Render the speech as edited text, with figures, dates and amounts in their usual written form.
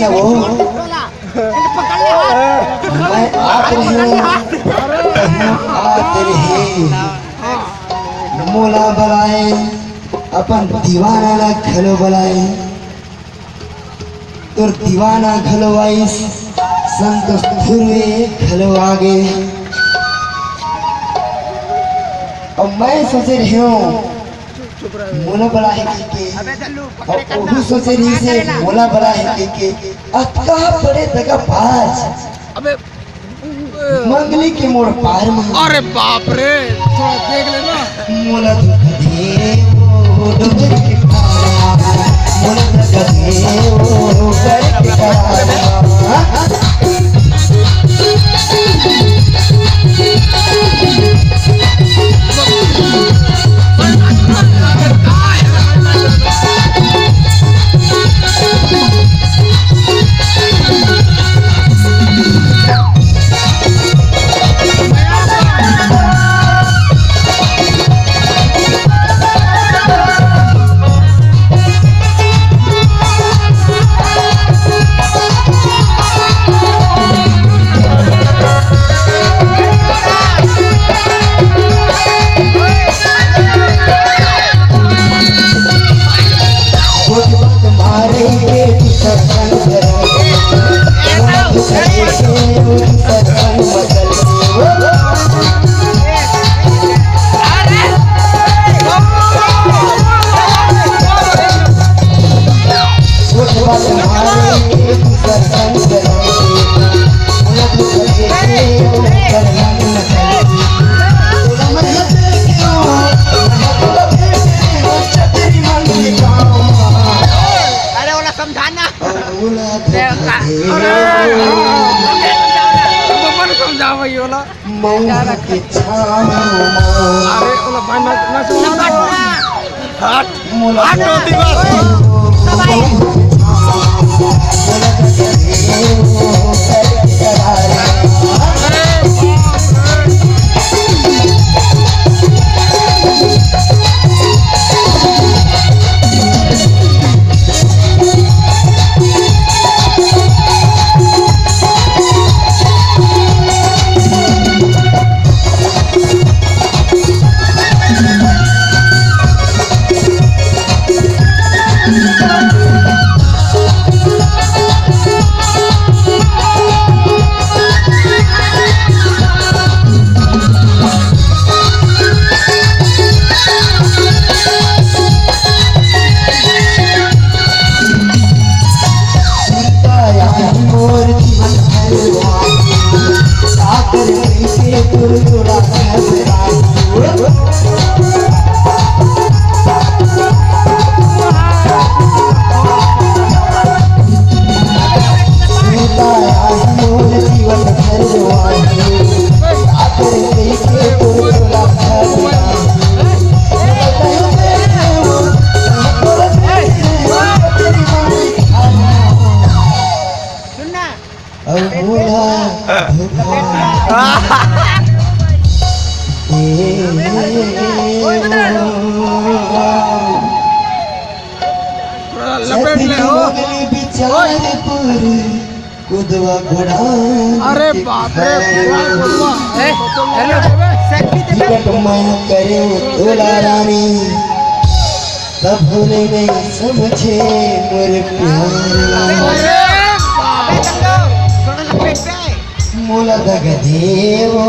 क्या वो मैं आते रहे मोला बलाए अपन दीवाना ना खलो बलाए तो दीवाना खलो आइस संतोष धुर्वे खलो आगे। और मैं सोच रही हूँ मोला बड़ा है के और वो सोच रही से मोला बड़ा है के अतका बड़े तका पास अबे मंगली के मोड़ पार में। अरे बाप रे थोड़ा देख लेना मोला दुख दे वो डूबे के पार मोला दुख दे वो डूबे के पार। अरे बाप रे करे तोला रानी तब भूले नहीं समझे मोरे प्यार मोला दग देवो